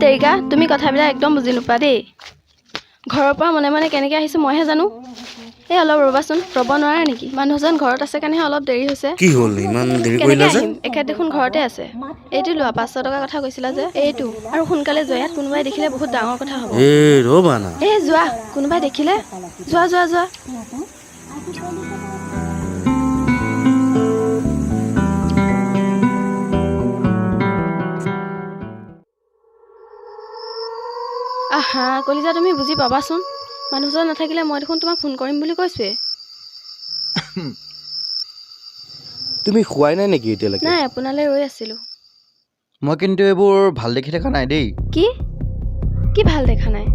তেৰিকা তুমি কথাবিলাক একদম বুজি নোপোৱা দেই ঘৰৰ পৰা মনে মনে কেনেকৈ আহিছো মইহে জানো এই অলপ ৰ'বাচোন ৰ'ব নোৱাৰা নেকি মানুহজন ঘৰত আছে কাৰণেহে অলপ দেৰি হৈছে কি হ'ল ইমান দেৰি কৰিলা যে এখেত দেখোন ঘৰতে আছে এইটো লোৱা 500 টকা কথা কৈছিলা যে এইটো আৰু সোনকালে যোৱা ইয়াত কোনোবাই দেখিলে বহুত ডাঙৰ কথা হ'ব এই ৰ'বা না এই যোৱা কোনোবাই দেখিলে যোৱা যোৱা যোৱা আহা কলিজা তুমি বুজি পাবাচোন মানুহজন নাথাকিলে মই দেখোন তোমাক ফোন কৰিম বুলি কৈছোৱে তুমি শুৱাই নাই নেকি এতিয়ালৈকে নাই আপোনালৈ ৰৈ আছিলো মই কিন্তু এইবোৰ ভাল দেখি দেখা নাই দেই কি কি ভাল দেখা নাই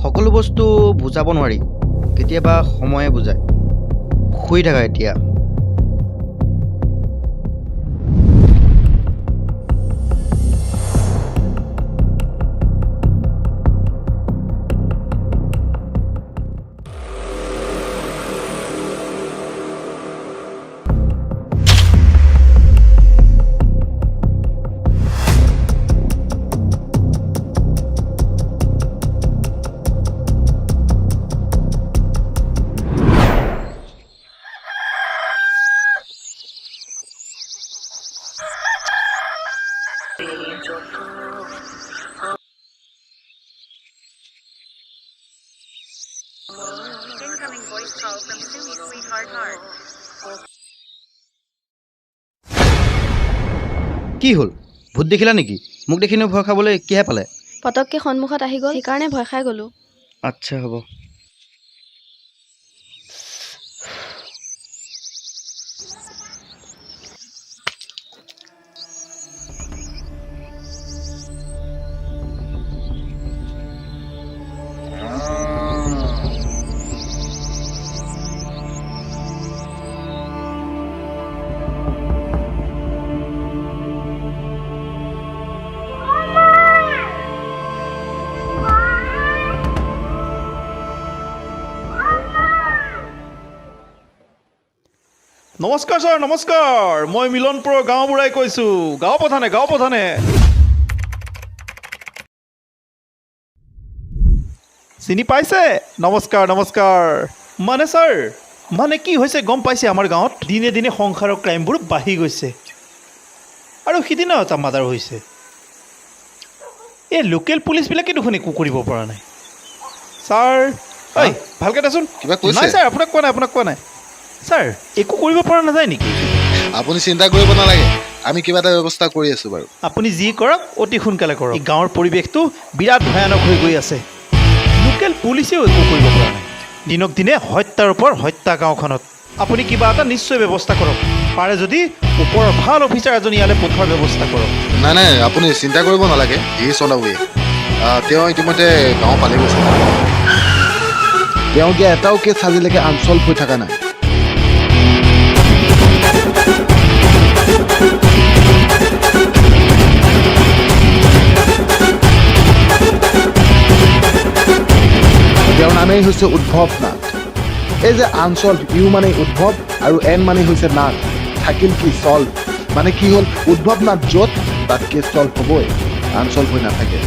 সকলো বস্তু বুজাব নোৱাৰি কেতিয়াবা সময়ে বুজায় শুই থাকা এতিয়া Incoming voice call from Sumi Sweetheart Heart. কি হ'ল ভূত দেখিলা নেকি মোক দেখিনো ভয় খাবলৈ কিহে পালে পতককে সন্মুখত আহি গ'ল সেইকাৰণে ভয় খাই গ'লো আচ্ছা হ'ব নমস্কাৰ ছাৰ নমস্কাৰ মই মিলনপুৰৰ গাঁও বুঢ়াই কৈছোঁ গাঁও প্ৰধানে চিনি পাইছে নমস্কাৰ মানে ছাৰ মানে কি হৈছে গম পাইছে আমাৰ গাঁৱত দিনে দিনে সংসাৰৰ ক্ৰাইমবোৰ বাঢ়ি গৈছে আৰু সিদিনা এটা মাৰ্ডাৰ হৈছে এই লোকেল পুলিচবিলাকে দেখোন একো কৰিব পৰা নাই ছাৰ ঐ ভালকৈ দেচোন নাই ছাৰ আপোনাক কোৱা নাই ছাৰ একো কৰিব পৰা নাযায় নেকি আপুনি চিন্তা কৰিব নালাগে আমি কিবা এটা ব্যৱস্থা কৰি আছোঁ বাৰু আপুনি যি কৰক অতি সোনকালে কৰক এই গাঁৱৰ পৰিৱেশটো বিৰাট ভয়ানক হৈ গৈ আছে লোকেল পুলিচেও একো কৰিব পৰা নাই দিনক দিনে হত্যাৰ ওপৰত হত্যা গাঁওখনত আপুনি কিবা এটা নিশ্চয় ব্যৱস্থা কৰক পাৰে যদি ওপৰৰ ভাল অফিচাৰ এজন ইয়ালৈ পঠোৱাৰ ব্যৱস্থা কৰক নাই আপুনি চিন্তা কৰিব নালাগে ই চলাবই তেওঁ ইতিমধ্যে গাঁও পালে গৈছে তেওঁ এতিয়া এটাও কেছ আজিলৈকে আনচল্ভ হৈ থকা নাই তেওঁৰ নামেই হৈছে উদ্ভৱ নাথ এই যে আনচল্ভ ইউ মানে উদ্ভৱ আৰু এন মানে হৈছে নাথ থাকিল কি চল্ভ মানে কি হ'ল উদ্ভৱ নাথ য'ত তাত কেছ চল্ভ হ'বই আনচল্ভ হৈ নাথাকে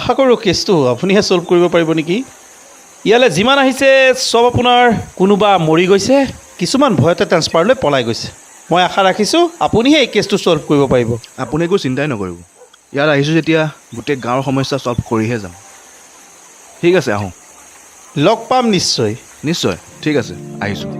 আশা কৰোঁ কেছটো আপুনিহে ছল্ভ কৰিব পাৰিব নেকি ইয়ালৈ যিমান আহিছে চব আপোনাৰ কোনোবা মৰি গৈছে কিছুমান ভয়তে ট্ৰেন্সফাৰ লৈ পলাই গৈছে মই আশা ৰাখিছোঁ আপুনিহে এই কেছটো ছল্ভ কৰিব পাৰিব আপুনি একো চিন্তাই নকৰিব ইয়াত আহিছোঁ যেতিয়া গোটেই গাঁৱৰ সমস্যা ছল্ভ কৰিহে যাম ঠিক আছে আহোঁ লগ পাম নিশ্চয় নিশ্চয় ঠিক আছে আহিছোঁ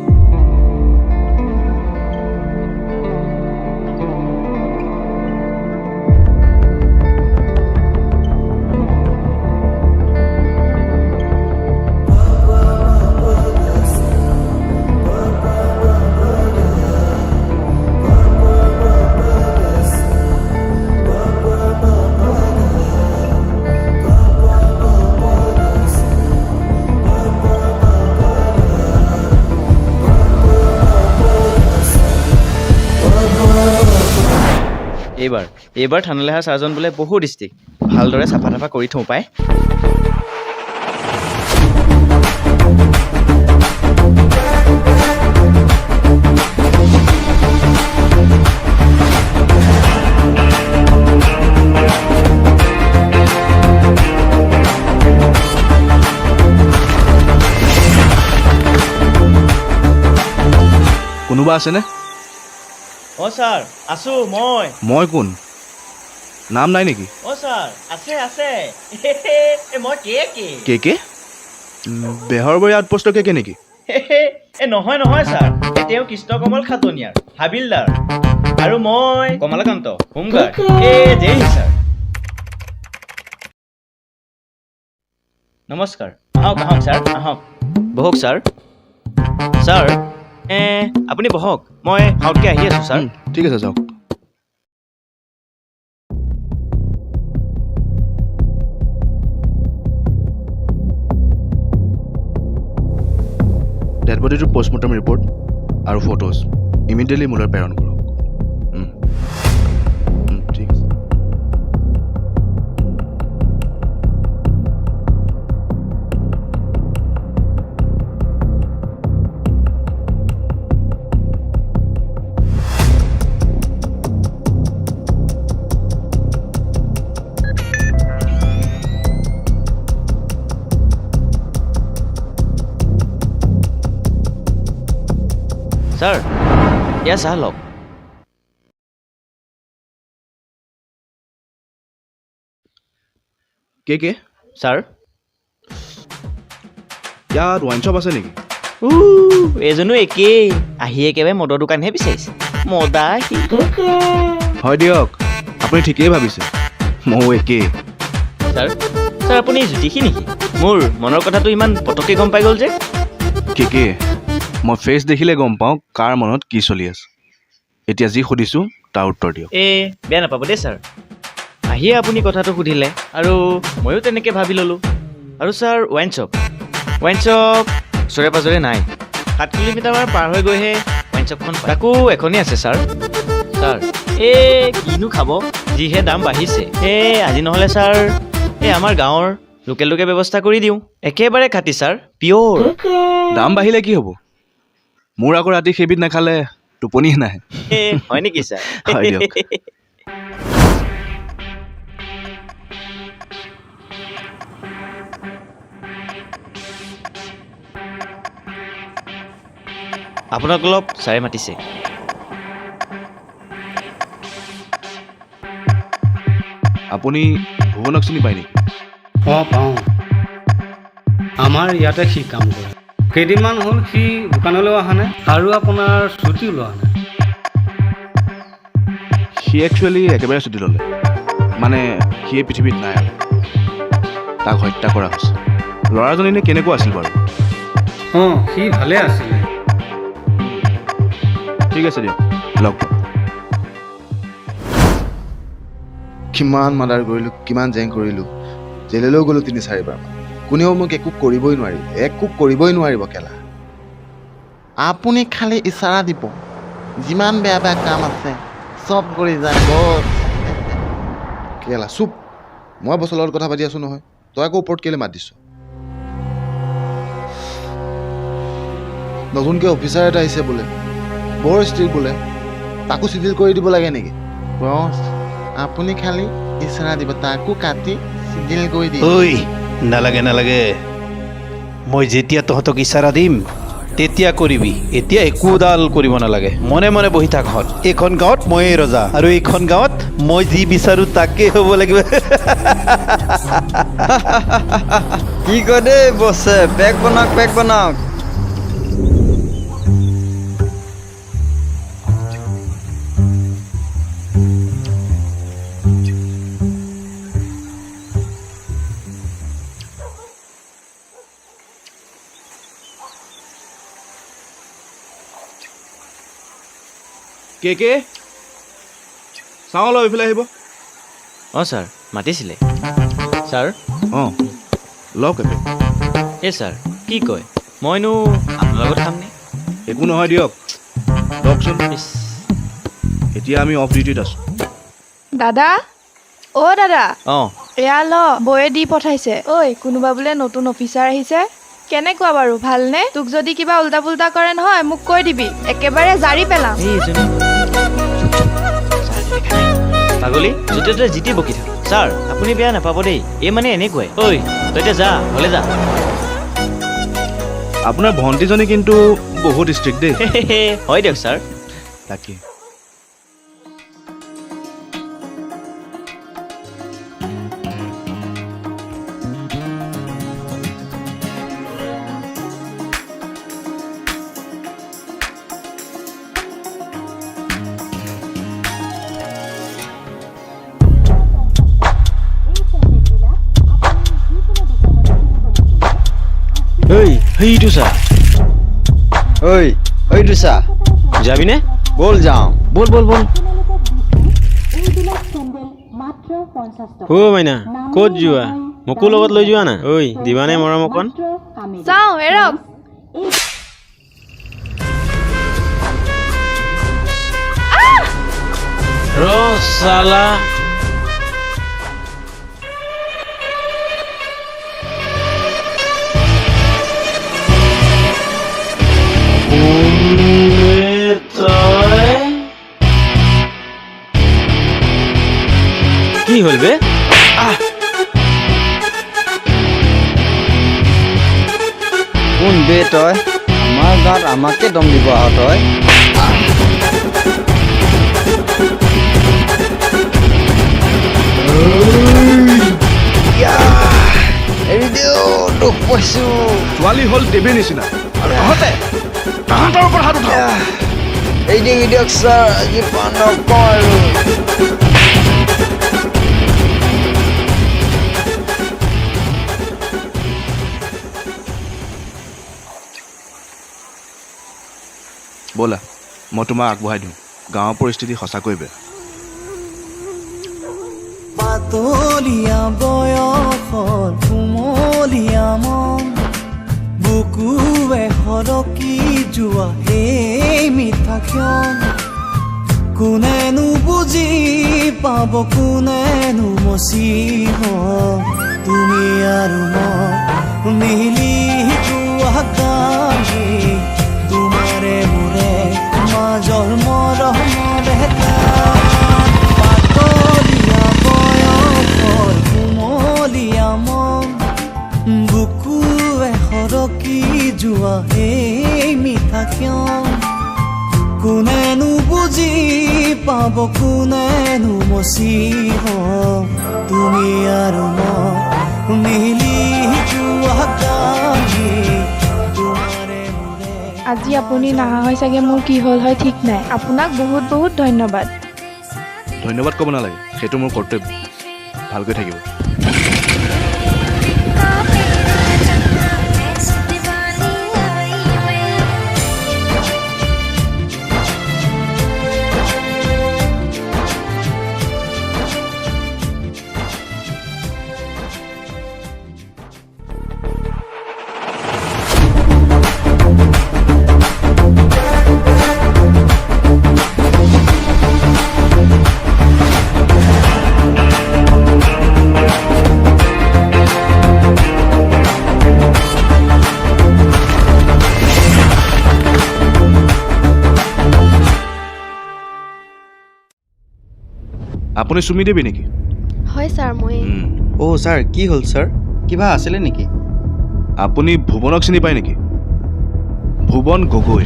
এইবাৰ থানালৈ অহা ছাৰজন বোলে বহুত ষ্ট্ৰিক ভালদৰে চাফা তাফা কৰি থওঁ পায় কোনোবা আছেনে অঁ ছাৰ আছোঁ মই কোন নাম নাই নেকি অঁ ছাৰ আছে মই কে বেহৰবৰী আউটপোষ্টৰ কে নেকি নহয় ছাৰ তেওঁ কৃষ্ণকমল খাটনিয়াৰ হাবিলদাৰ আৰু মই কমলাকান্ত হোমগাৰ্ড জেই ছাৰ নমস্কাৰ আহক ছাৰ আহক বহক ছাৰ আপুনি বহক মই সাউতকৈ আহি আছোঁ ছাৰ ঠিক আছে যাওক ডেড বডিটোৰ পষ্টমৰ্টম ৰিপৰ্ট আৰু ফটোজ ইমিডিয়েটলি মোলৈ প্ৰেৰণ কৰক ঠিক আছে ছাৰ এয়া চাহ লওক কে ছাৰ ইয়াত ৱাইন শ্বপ আছে নেকি এজনো একেই আহি একেবাৰে মদৰ দোকানহে বিচাৰিছে মদা হয় দিয়ক আপুনি ঠিকেই ভাবিছে ময়ো একেই ছাৰ আপুনি জ্যোতিষী নেকি মোৰ মনৰ কথাটো ইমান পটককৈ গম পাই গ'ল যে কে মই ফেচ দেখিলে গম পাওঁ কাৰ মনত কি চলি আছে এতিয়া যি সুধিছোঁ তাৰ উত্তৰ দিয়ক বেয়া নাপাব দেই ছাৰ আহিয়ে আপুনি কথাটো সুধিলে আৰু ময়ো তেনেকৈ ভাবি ল'লোঁ আৰু ছাৰ ৱাইন শ্বপ ওচৰে পাজৰে নাই 7 কিলোমিটাৰমান পাৰ হৈ গৈহে ৱাইন শ্বপখন তাকো এখনেই আছে ছাৰ কিনো খাব যিহে দাম বাঢ়িছে আজি নহ'লে ছাৰ আমাৰ গাঁৱৰ লোকেলটোকে ব্যৱস্থা কৰি দিওঁ একেবাৰে খাটি ছাৰ পিয়'ৰ দাম বাঢ়িলে কি হ'ব মোৰ আকৌ ৰাতি সেইবিধ নাখালে টোপনি নাহে হয় নেকি ছাৰ হয় দিয়ক আপোনাক অলপ ছাৰে মাতিছে আপুনি ভুৱনক চিনি পায় নেকি অঁ পাওঁ আমাৰ ইয়াতে সি কাম কৰে কেইদিনমান হ'ল সি দোকানলৈ অহা নাই আৰু আপোনাৰ ছুটি লোৱা নাই সি একচুৱেলি একেবাৰে ছুটি ল'লে মানে সিয়ে পৃথিৱীত নাই আৰু তাক হত্যা কৰা হৈছে ল'ৰাজন এনে কেনেকুৱা আছিল বাৰু অঁ সি ভালে আছিলে ঠিক আছে দিয়ক লগ পাম কিমান মাৰ্ডাৰ কৰিলোঁ কিমান জেং কৰিলোঁ জেললৈও গ'লোঁ 3-4 বাৰমান কোনেও মোক একো কৰিবই নোৱাৰিব কেলা আপুনি খালি ইচাৰা দিব যিমান বেয়া বেয়া কাম আছে চব কৰি যায় বছ কেলা চুপ মই বছৰ লগত কথা পাতি আছোঁ নহয় তই আকৌ ওপৰত কেলৈ মাত দিছ নতুনকৈ অফিচাৰ এটা আহিছে বোলে বৰ ষ্ট্ৰিক বোলে তাকো চিডিল কৰি দিব লাগে নেকি বছ আপুনি খালি ইচাৰা দিব তাকো কাটি চিডিল কৰি দি ঐ নালাগে নালাগে মই যেতিয়া তহঁতক ইচাৰা দিম তেতিয়া কৰিবি এতিয়া একোডাল কৰিব নালাগে মনে মনে বহি থাক হত এইখন গাঁৱত ময়েই ৰজা আৰু এইখন গাঁৱত মই যি বিচাৰো তাকে হ'ব লাগিব কি কয় দেই বছে পেক বনাওক কে চাওঁ অলপ এইফালে আহিব অঁ ছাৰ মাতিছিলে ছাৰ অঁ লওক একে এই ছাৰ কি কয় মইনো আপোনাৰ লগত খামনে একো নহয় দিয়ক লওকচোন ইছ, এতিয়া আমি অফ ডিউটিত আছোঁ দাদা অ' দাদা অঁ এয়া ল বৌয়ে দি পঠাইছে ঐ কোনোবা বোলে নতুন অফিচাৰ আহিছে কেনেকুৱা বাৰু ভালনে তোক যদি কিবা উল্টা পুল্টা কৰে নহয় মোক কৈ দিবি একেবাৰে জাৰি পেলাম এই এজনী পাগলী য'তে ত'তে জিতি বকি থাক ছাৰ আপুনি বেয়া নাপাব দেই এই মানে এনেকুৱাই ঐ তই এতিয়া যা হ'লে যা আপোনাৰ ভণ্টিজনী কিন্তু বহুত ষ্ট্ৰিক্ট দেই হয় দিয়ক ছাৰ তাকে সেইটো ছাৰ ঐ দুচা যাবিনে ব'ল যাওঁ বল বল বল অ মাইনা ক'ত যোৱা মোকো লগত লৈ যোৱা না ঐ দিবানে মৰম অকণ চাওঁ এৰক ৰসালা কি হ'ল বে কোন বে তই আমাৰ গাঁৱত আমাকে দম দিব আহ তই এৰি দিও দুখ পাইছো ছোৱালী হ'ল দেৱীৰ নিচিনা আৰু তহঁতে তাহাঁতৰ ওপৰত হাত উঠাও এৰি দিয়ক ছাৰ আজি পা নকওঁ আৰু ব'লা মই তোমাক আগবঢ়াই দিওঁ গাঁৱৰ পৰিস্থিতি সঁচাকৈ বেয়া পাতলীয়া বয়সৰ কুমলীয়া মন বুকুৱে সৰকি যোৱা সেই মিঠা ক্ষণ কোনেনো বুজি পাব কোনেনো মচিব তুমি আৰু মই মিলি যোৱা গানে তোমাৰে মোৰে মাজৰ মৰমৰ এটা পাতলীয়া বয়সৰ কুমলীয়া মন বুকুৱে সৰকি যোৱা সেই মিঠা ক্ষণ কোনেনো বুজি পাব কোনেনো মচিব তুমি আৰু মই মিলি যোৱা গানে তোমাৰে মোৰে আজি আপুনি নাহা হয় চাগে মোৰ কি হ'ল হয় ঠিক নাই আপোনাক বহুত বহুত ধন্যবাদ ধন্যবাদ ক'ব নালাগে সেইটো মোৰ কৰ্তব্য ভালকৈ থাকিব আপুনি চুমি দেৱী নেকি হয় হয় ছাৰ মই অ' ছাৰ কি হ'ল ছাৰ কিবা আছিলে নেকি আপুনি ভুৱনক চিনি পায় নেকি ভুৱন গগৈ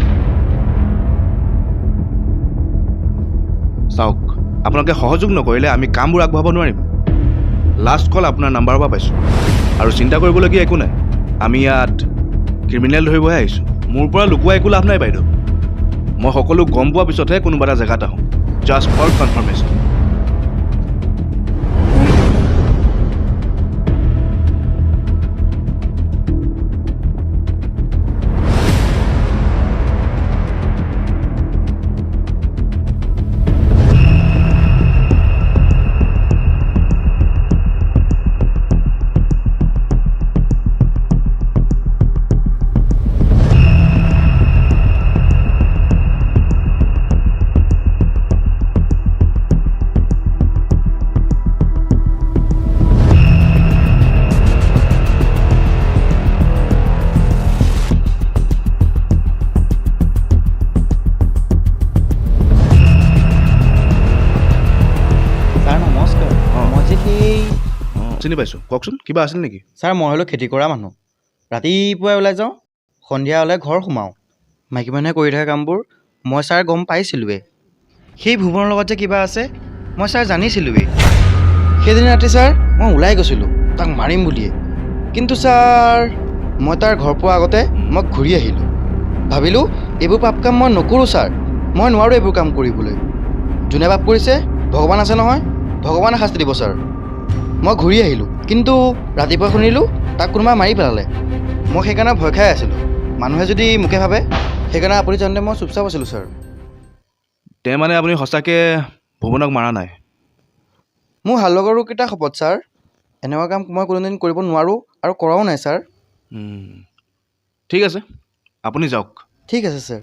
চাওক আপোনালোকে সহযোগ নকৰিলে আমি কামবোৰ আগবঢ়াব নোৱাৰিম লাষ্ট কল আপোনাৰ নাম্বাৰৰ পৰা পাইছোঁ আৰু চিন্তা কৰিবলগীয়া একো নাই আমি ইয়াত ক্ৰিমিনেল ধৰিবহে আহিছোঁ মোৰ পৰা লুকুৱা একো লাভ নাই বাইদেউ মই সকলো গম পোৱাৰ পিছতহে কোনোবা এটা জেগাত আহোঁ জাষ্ট ফৰ কনফাৰ্মেশ্যন চিনি পাইছোঁ কওকচোন কিবা আছিল নেকি ছাৰ মই হ'লো খেতি কৰা মানুহ ৰাতিপুৱাই ওলাই যাওঁ সন্ধিয়া হ'লে ঘৰ সোমাওঁ মাইকী মানুহে কৰি থকা কামবোৰ মই ছাৰ গম পাইছিলোঁৱেই সেই ভুৱনৰ লগত যে কিবা আছে মই ছাৰ জানিছিলোঁৱেই সেইদিন ৰাতি ছাৰ মই ওলাই গৈছিলোঁ তাক মাৰিম বুলিয়ে কিন্তু ছাৰ মই তাৰ ঘৰ পোৱাৰ আগতে মই ঘূৰি আহিলোঁ ভাবিলোঁ এইবোৰ পাপ কাম মই নকৰোঁ ছাৰ মই নোৱাৰোঁ এইবোৰ কাম কৰিবলৈ যোনে পাপ কৰিছে ভগৱান আছে নহয় ভগৱানে শাস্তি দিব ছাৰ মই ঘূৰি আহিলোঁ কিন্তু ৰাতিপুৱা শুনিলোঁ তাক কোনোবাই মাৰি পেলালে মই সেইকাৰণে ভয় খাই আছিলোঁ মানুহে যদি মোকে ভাবে সেইকাৰণে আপুনি জানোতে মই চুপচাপ আছিলোঁ ছাৰ তে মানে আপুনি সঁচাকৈ ভুৱনক মাৰা নাই মোৰ ভাল লগৰকেইটা শপত ছাৰ এনেকুৱা কাম মই কোনোদিন কৰিব নোৱাৰোঁ আৰু কৰাও নাই ছাৰ ঠিক আছে আপুনি যাওক ঠিক আছে ছাৰ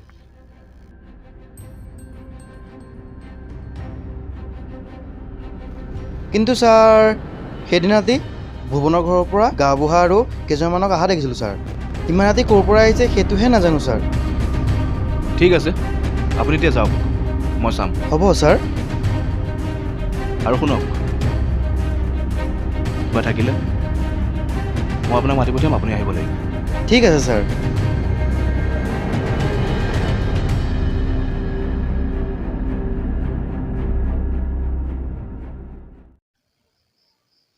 কিন্তু ছাৰ সেইদিনা ৰাতি ভুৱনৰ ঘৰৰ পৰা গাঁওবুঢ়া আৰু কেইজনমানক অহা দেখিছিলোঁ ছাৰ ইমান ৰাতি ক'ৰ পৰা আহিছে সেইটোহে নাজানো ছাৰ ঠিক আছে আপুনি এতিয়া যাওক মই চাম হ'ব ছাৰ আৰু শুনক কিবা থাকিলে মই আপোনাক মাতি পঠিয়াম আপুনি আহিব লাগিব ঠিক আছে ছাৰ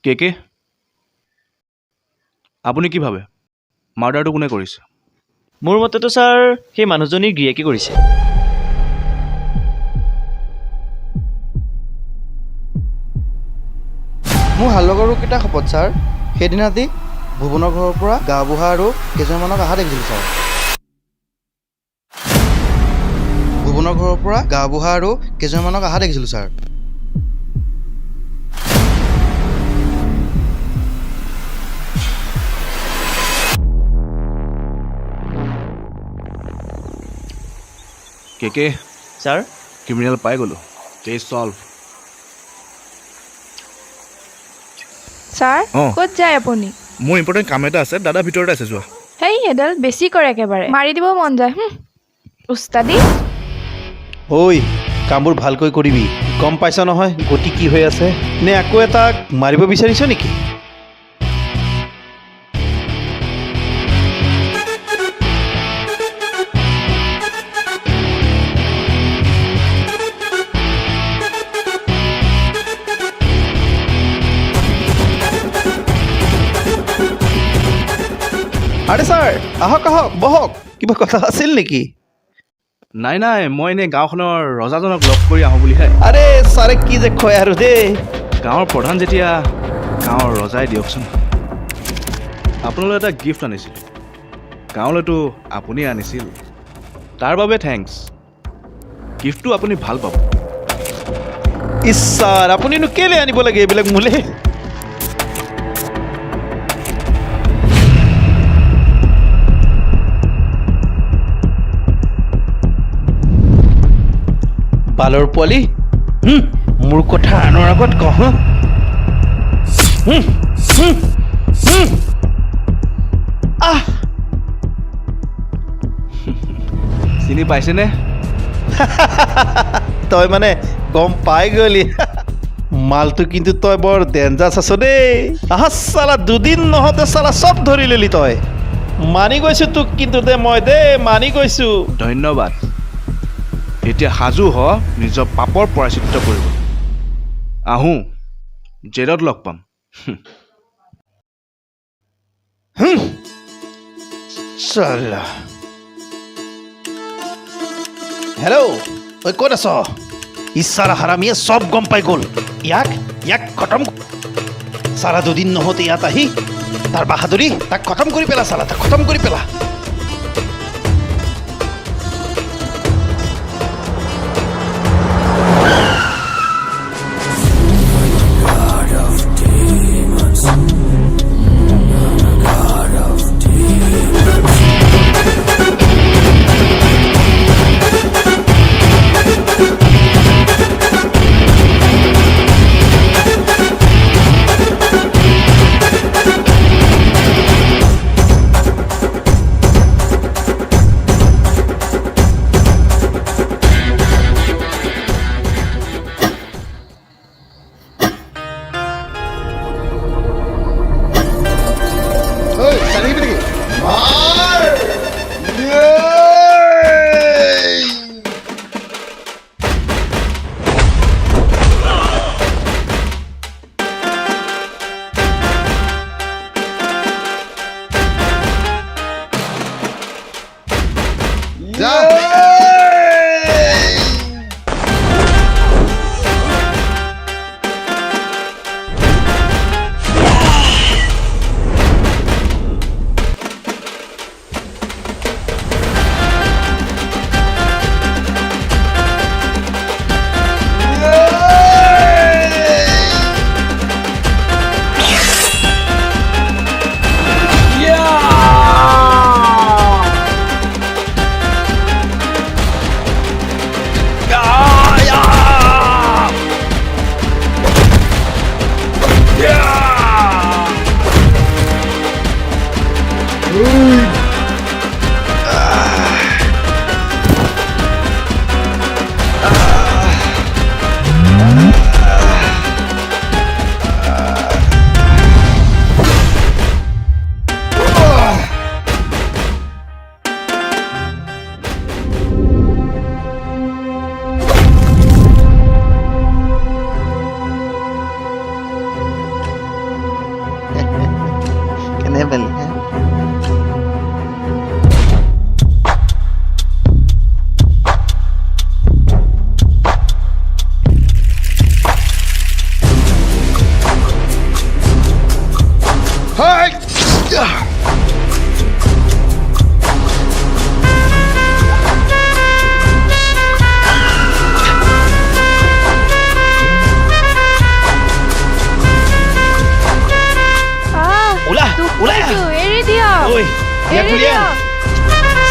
কে আপুনি কি ভাবে মাৰ্ডাৰটো কোনে কৰিছে মোৰ মতেতো ছাৰ সেই মানুহজনীৰ গিৰিয়েকে কৰিছে মোৰ ভাল লগৰকেইটা শপত ছাৰ সেইদিনা ৰাতি ভুৱনৰ ঘৰৰ পৰা গাঁওবুঢ়া আৰু কেইজনমানক অহা দেখিছিলোঁ ছাৰ ভুৱনৰ ঘৰৰ পৰা গাঁওবুঢ়া আৰু কেইজনমানক অহা দেখিছিলোঁ ছাৰ কে ছাৰ ক্ৰিমিনেল পাই গ'লোঁ কেছ ছল্ভ ছাৰ ক'ত যায় আপুনি মোৰ ইম্পৰ্টেণ্ট কাম এটা আছে দাদা ভিতৰতে আছে যোৱা সেই সেইডাল বেছি কৰে একেবাৰে মাৰি দিব মন যায় উস্তাদি ঐ কামবোৰ ভালকৈ কৰিবি গম পাইছ নহয় গতি কি হৈ আছে নে আকৌ এটাক মাৰিব বিচাৰিছ নেকি আৰে ছাৰ আহক আহক বহক কিবা কথা আছিল নেকি নাই মই এনেই গাঁওখনৰ ৰজাজনক লগ কৰি আহোঁ বুলিহে আৰে ছাৰে কি যে কয় আৰু দেই গাঁৱৰ প্ৰধান যেতিয়া গাঁৱৰ ৰজাই দিয়কচোন আপোনালৈ এটা গিফ্ট আনিছিলোঁ গাঁৱলৈতো আপুনি আনিছিল তাৰ বাবে থেংকছ গিফ্টটো আপুনি ভাল পাব ইচ্ছাৰ আপুনিনো কেলে আনিব লাগে এইবিলাক মোলে বালৰ পোৱালি মোৰ কথা আনৰ আগত কহ চিনি পাইছেনে তই মানে গম পাই গলি মালটো কিন্তু তই বৰ ডেঞ্জাছ আছ দেই আহা চালা দুদিন নহওঁতে চালা চব ধৰি ললি তই মানি গৈছো তোক কিন্তু মানি গৈছো ধন্যবাদ এতিয়া সাজু হ নিজৰ পাপৰ প্ৰায়শ্চিত্ত কৰিব আহোঁ জেলত লগ পাম চালা হেল্ল' ঐ ক'ত আছ ইচ্ছাৰা হাৰামীয়ে চব গম পাই গ'ল ইয়াক খতম চালা দুদিন নহওঁতে ইয়াত আহি তাৰ বাহাদুৰি তাক খতম কৰি পেলা চালা তাক খতম কৰি পেলা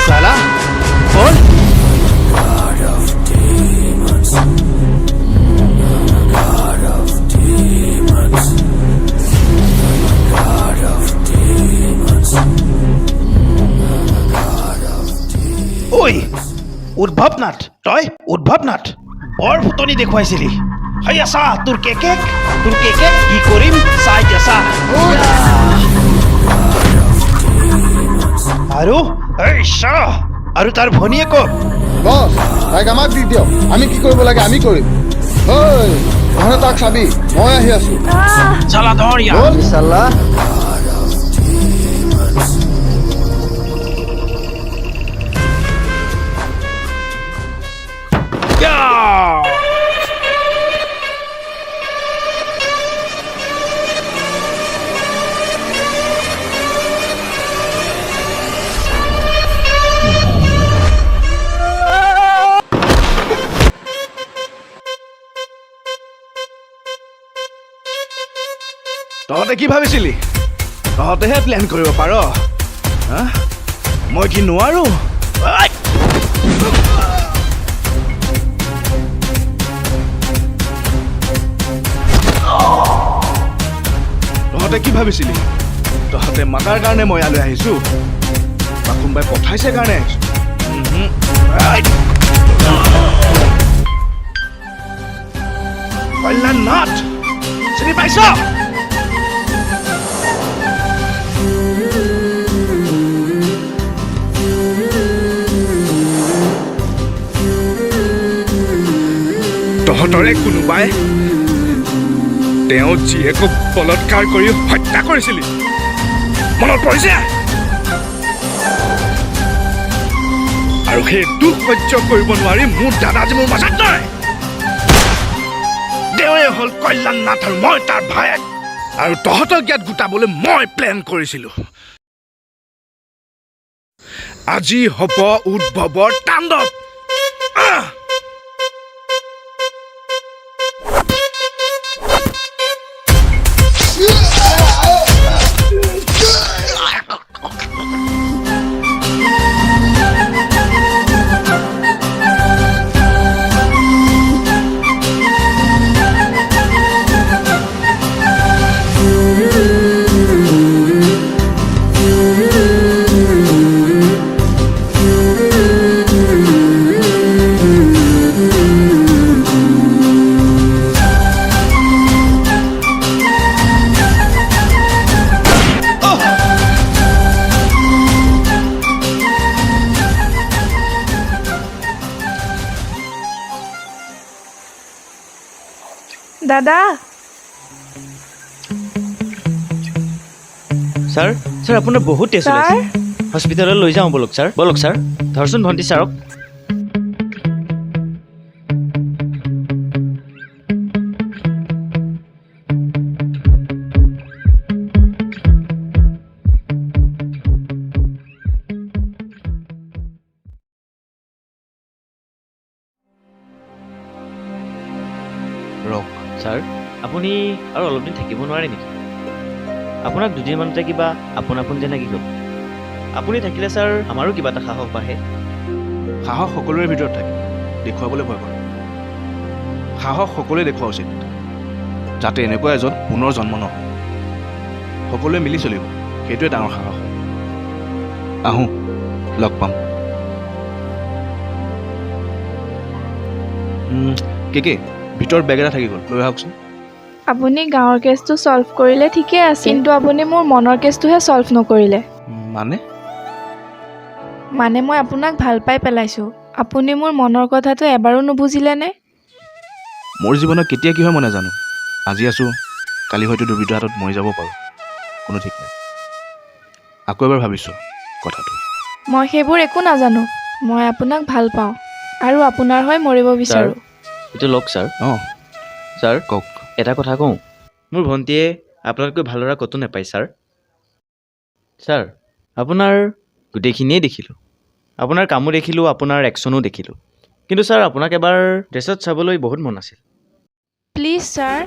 Salah? Paul? God of demons. God of demons. God of demons. God of demons. Oi! উদ্ভৱনাথ তই উদ্ভৱনাথ বৰ ফুটনি দেখুৱাইছিলি হয় আছা তোৰ কেকে কি কৰিম চাই আছা আৰু এই শাহ আৰু তাৰ ভনীয়ে ক'ত বছ তাইক আমাক দি দিয়ক আমি কি কৰিব লাগে আমি কৰিম ঐ তহঁতে তাক চাবি মই আহি আছো চালা ধৰ ইয়াৰ চালা তহঁতে কি ভাবিছিলি তহঁতেহে প্লেন কৰিব পাৰ মই কি নোৱাৰো তহঁতে কি ভাবিছিলি তহঁতে মাতাৰ কাৰণে মই ইয়ালৈ আহিছো বা কোনোবাই পঠাইছে কাৰণে আহিছো কল্যাণ নাথ চিনি পাইছ তহঁতৰে কোনোবাই তেওঁ জীয়েকক বলৎকাৰ কৰি হত্যা কৰিছিলি মনত পৰিছে আৰু সেই দুখ সহ্য কৰিব নোৱাৰি মোৰ দাদাজী মোৰ মাজত নাই দেৱে হ'ল কল্যাণ নাথ আৰু মই তাৰ ভায়েক আৰু তহঁতক ইয়াত গোটাবলৈ মই প্লেন কৰিছিলো আজি হ'ব উদ্ভৱৰ তাণ্ডৱ দাদা ছাৰ ছাৰ আপোনাৰ বহুত টেষ্ট ছাৰ ওলাইছে হস্পিটেললৈ লৈ যাওঁ বলক ছাৰ ধৰচোন ভণ্টি ছাৰক ৰক ছাৰ আপুনি আৰু অলপ দিন থাকিব নোৱাৰে নেকি আপোনাক দুদিনমানতে কিবা আপোন যেন লাগি গ'ল আপুনি থাকিলে ছাৰ আমাৰো কিবা এটা সাহস বাঢ়ে সাহস সকলোৰে ভিতৰত থাকে দেখুৱাবলৈ ভয় কৰে সাহস সকলোৱে দেখুওৱা উচিত যাতে এনেকুৱা এজন পুনৰ জন্ম নহয় সকলোৱে মিলি চলিব সেইটোৱে ডাঙৰ সাহস আহোঁ লগ পাম কে ভিতৰত বেগ এটা থাকি গ'ল লৈ আহকচোন আপুনি গাঁৱৰ কেছটো সলভ কৰিলে ঠিকে আছে কিন্তু আপুনি মোৰ মনৰ কেছটোহে সলভ নকৰিলে মানে মই আপোনাক ভাল পাই পেলাইছোঁ আপুনি মোৰ মনৰ কথাটো এবাৰো নুবুজিলেনে মোৰ জীৱনত কেতিয়া কি হয় মই নাজানো আজি আছোঁ কালি হয়তো দুৰ্বৃত্তৰ হাতত মৰি যাব পাৰোঁ কোনো ঠিক নাই আকৌ এবাৰ ভাবিছোঁ কথাটো মই সেইবোৰ একো নাজানো মই আপোনাক ভাল পাওঁ আৰু আপোনাৰ হৈ মৰিব বিচাৰোঁ এইটো লওক ছাৰ ছাৰ কওক এটা কথা কওঁ মোৰ ভণ্টিয়ে আপোনাতকৈ ভাল ল'ৰা ক'তো নাপায় ছাৰ আপোনাৰ গোটেইখিনিয়ে দেখিলোঁ আপোনাৰ কামো দেখিলোঁ আপোনাৰ একশ্যনো দেখিলোঁ কিন্তু ছাৰ আপোনাক এবাৰ ড্ৰেছত চাবলৈ বহুত মন আছিল প্লিজ ছাৰ